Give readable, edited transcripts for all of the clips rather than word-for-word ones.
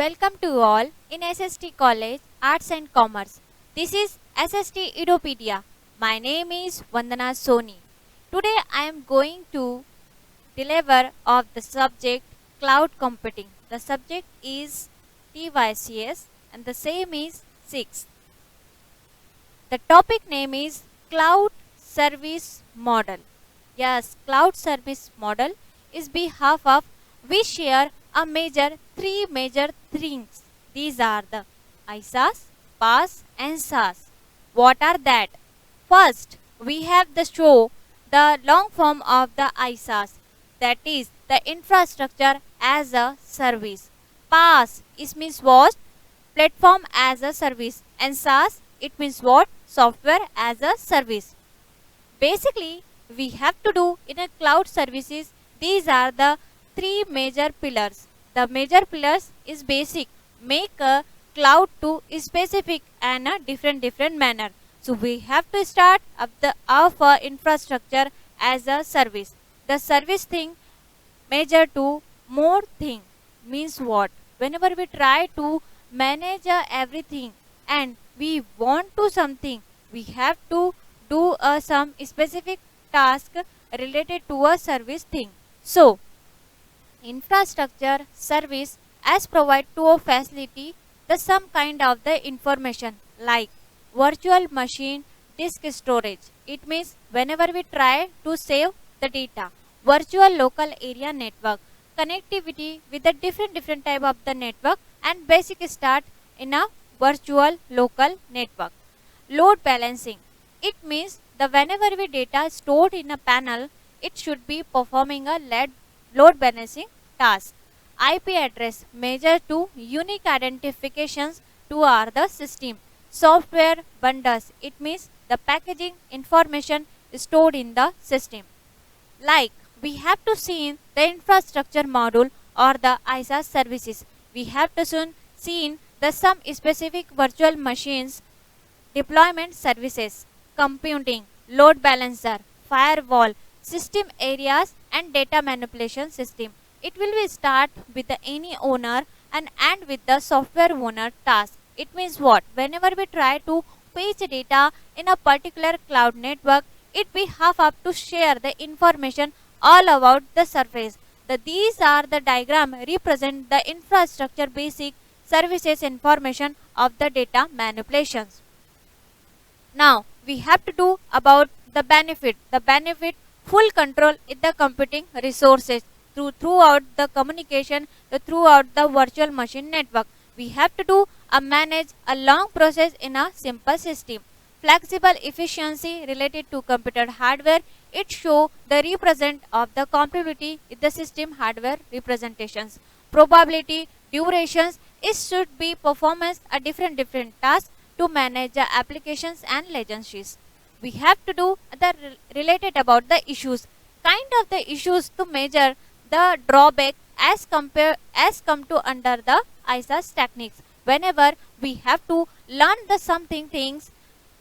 welcome to all in SST College Arts and Commerce. This is SST Edupedia. My name is Vandana Soni. Today I am going to deliver of the subject cloud computing. The subject is TYCS and the same is 6. The topic name is Cloud Service Model. Yes, Cloud Service Model is behalf of we share three major things. These are the ISaaS, PaaS and SaaS. What are that? First, we have the long form of the ISaaS, that is the infrastructure as a service. PaaS it means what? Platform as a service, and SaaS it means what? Software as a service. Basically, we have to do in a cloud services. These are the three major pillars. The major pillars is basic, make a cloud to specific and a different manner. So we have to start of infrastructure as a service. The service thing major to more thing means what? Whenever we try to manage everything and we want to something, we have to do some specific task related to a service thing. So infrastructure service as provide to a facility the some kind of the information like virtual machine disk storage. It means whenever we try to save the data, virtual local area network, connectivity with the different type of the network and basic start in a virtual local network. Load balancing. It means the whenever we data stored in a panel, it should be performing a load balancing task. IP address measure to unique identifications to our the system. Software bundles. It means the packaging information stored in the system. Like we have to see the infrastructure module or the ISaaS services. We have to soon see the some specific virtual machines, deployment services, computing, load balancer, firewall, system areas and data manipulation system. It will be start with the any owner and end with the software owner task. It means what? Whenever we try to fetch data in a particular cloud network, it be half up to share the information all about the surface. These are the diagram represent the infrastructure basic services information of the data manipulations. Now we have to do about the benefit. The benefit full control in the computing resources throughout the communication throughout the virtual machine network. We have to do manage a long process in a simple system. Flexible efficiency related to computer hardware. It show the represent of the compatibility with the system hardware representations. Probability durations. It should be performance a different tasks to manage the applications and latencies. We have to do the related about the issues. Kind of the issues to measure the drawback as come to under the ISaaS techniques. Whenever we have to learn the something things,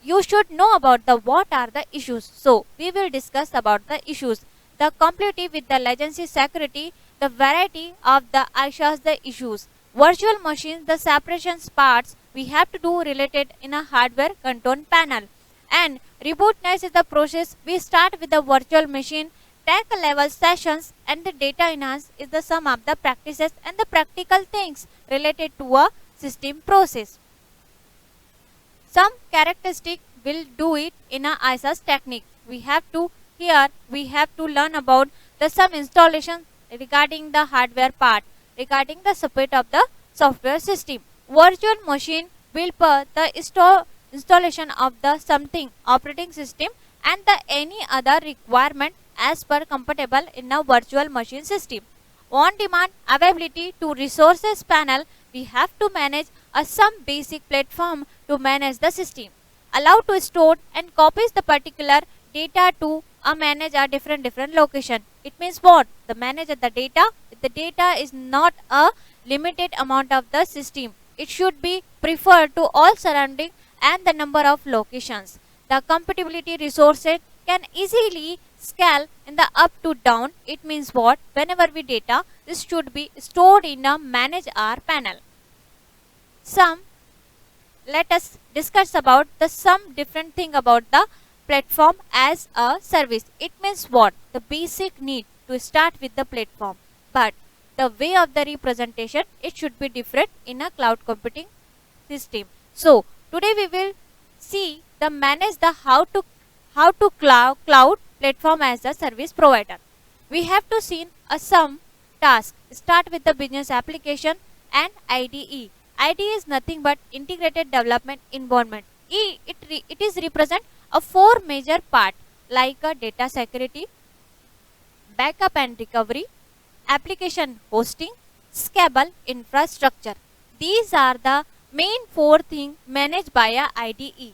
you should know about the what are the issues. So we will discuss about the issues. The complexity with the latency security, the variety of the ISaaS the issues. Virtual machines, the separations parts we have to do related in a hardware control panel. And rebootness is the process. We start with the virtual machine, tech level sessions and the data enhance is the sum of the practices and the practical things related to a system process. Some characteristic will do it in a ISaaS technique. We have to learn about the some installation regarding the hardware part, regarding the support of the software system. Virtual machine will per the installation of the something operating system and the any other requirement as per compatible in a virtual machine system. On demand availability to resources panel, we have to manage some basic platform to manage the system. Allow to store and copies the particular data to manage a different location. It means what? The manage the data. The data is not a limited amount of the system. It should be preferred to all surrounding and the number of locations. The compatibility resources can easily scale in the up to down. It means what? Whenever we data, this should be stored in a manage R panel. some let us discuss about the some different thing about the platform as a service. It means what? The basic need to start with the platform, but the way of the representation it should be different in a cloud computing system. So today we will see the manage the how to cloud platform as a service provider. We have to see a some task. Start with the business application and IDE. IDE is nothing but integrated development environment. It is represent a four major part like a data security, backup and recovery, application hosting, scalable infrastructure. These are the main four things managed by a IDE.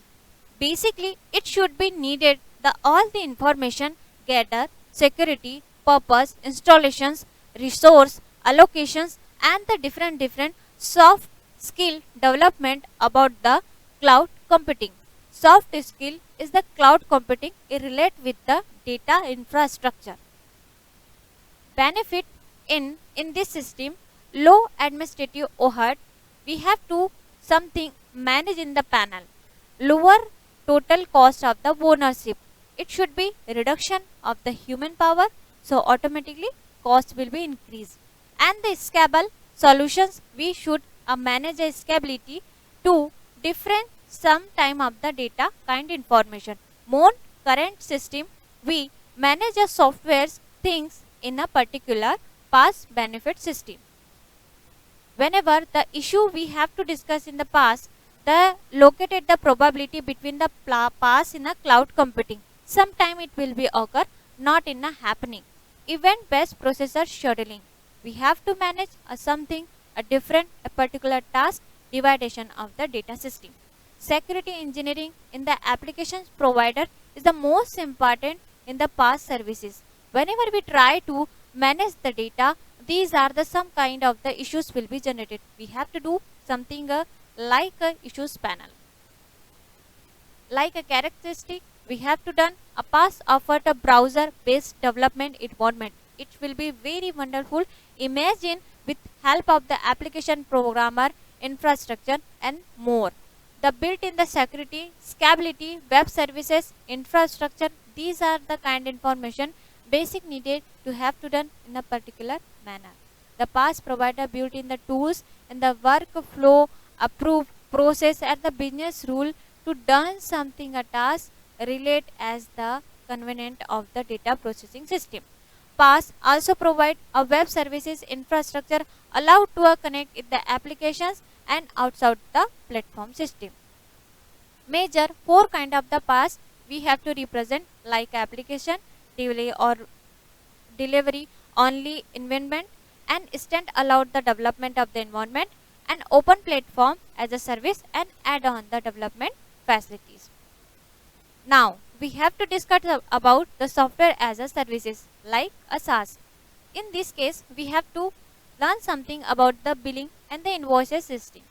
Basically, it should be needed the all the information gather, security, purpose, installations, resource, allocations, and the different soft skill development about the cloud computing. Soft skill is the cloud computing it relate with the data infrastructure. Benefit in this system, low administrative overhead. We have to something manage in the panel, lower total cost of the ownership. It should be reduction of the human power, so automatically cost will be increased. And the scalable solutions, we should manage a scalability to different some time of the data kind information. More current system, we manage a software's things in a particular past benefit system. Whenever the issue we have to discuss in the past, the located the probability between the past in a cloud computing. Sometime it will be occur, not in a happening. Event based processor scheduling. We have to manage a something, a different, a particular task, dividation of the data system. Security engineering in the applications provider is the most important in the past services. Whenever we try to manage the data, these are the some kind of the issues will be generated. We have to do something like a issues panel. Like a characteristic, we have to done a pass offer a browser based development environment. It will be very wonderful. Imagine with help of the application programmer, infrastructure and more. The built in the security, scalability, web services, infrastructure, these are the kind information basic needed to have to done in a particular manner. The PaaS provider built in the tools and the workflow, approve, process and the business rule to done something a task relate as the convenient of the data processing system. PaaS also provide a web services infrastructure allowed to connect with the applications and outside the platform system. Major four kind of the PaaS we have to represent like application, delay or delivery only environment, and stand allowed the development of the environment, and open platform as a service and add on the development facilities. Now we have to discuss about the software as a services like a SaaS. In this case we have to learn something about the billing and the invoices system.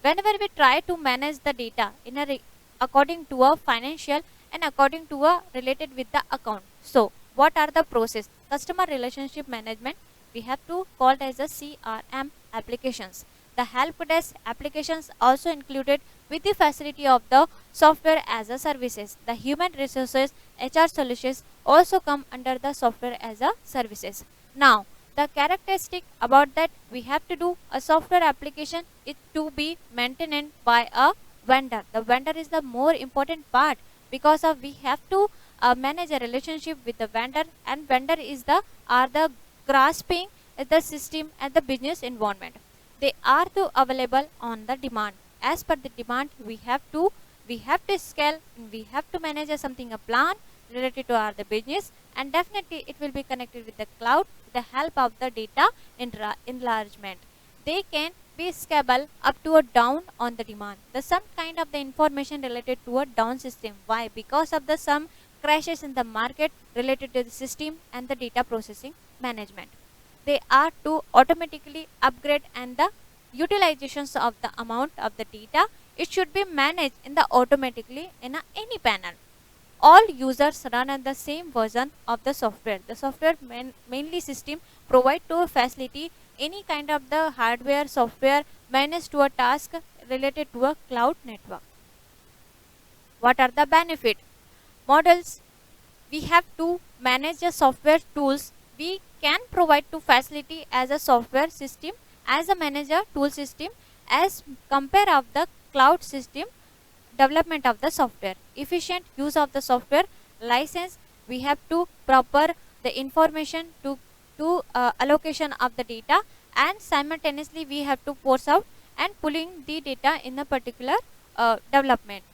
Whenever we try to manage the data in a according to a financial and according to a related with the account. So what are the process? Customer relationship management, we have to call it as a CRM applications. The help desk applications also included with the facility of the software as a services. The human resources HR solutions also come under the software as a services. Now the characteristic about that, we have to do a software application it to be maintained by a vendor. The vendor is the more important part because of we have to manage a relationship with the vendor, and vendor is the are the grasping the system and the business environment. They are to available on the demand. As per the demand we have to scale and we have to manage something a plan related to our the business, and definitely it will be connected with the cloud with the help of the data enlargement. They can be scalable up to a down on the demand. The some kind of the information related to a down system. Why? Because of the some crashes in the market related to the system and the data processing management. They are to automatically upgrade and the utilizations of the amount of the data. It should be managed in the automatically in any panel. All users run on the same version of the software. The software mainly system provide to a facility any kind of the hardware software managed to a task related to a cloud network. What are the benefit? Models. We have to manage the software tools. We can provide to facility as a software system, as a manager tool system, as compare of the cloud system development of the software. Efficient use of the software. License. We have to proper the information to allocation of the data, and simultaneously we have to force out and pulling the data in a particular development.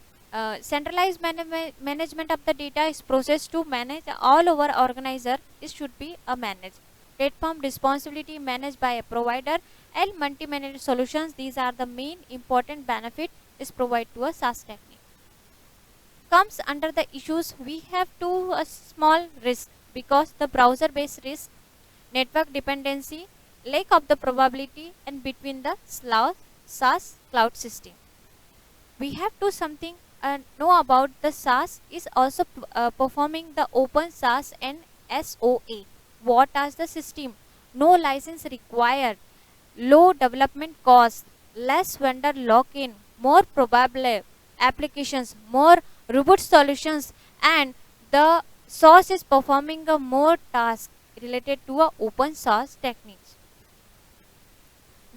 Centralized management of the data is process to manage all over organizer. It should be a managed platform responsibility managed by a provider and multi-managed solutions. These are the main important benefit is provided to a SaaS technique. Comes under the issues, we have to a small risk because the browser based risk, network dependency, lack of the probability and between the SaaS cloud system. We have to something know about the SaaS is also performing the open SaaS and SOA. What is the system? No license required, low development cost, less vendor lock-in, more probable applications, more robust solutions, and the source is performing a more task related to a open source techniques.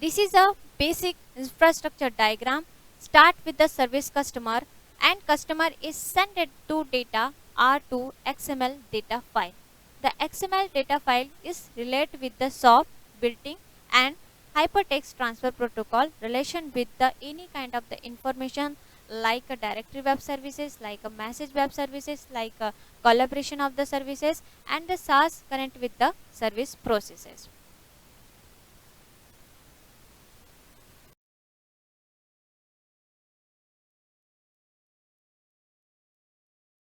This is a basic infrastructure diagram. Start with the service customer, and customer is sent it to data R2 XML data file. The XML data file is related with the soft built-in and hypertext transfer protocol relation with the any kind of the information like a directory web services, like a message web services, like a collaboration of the services, and the SaaS connect with the service processes.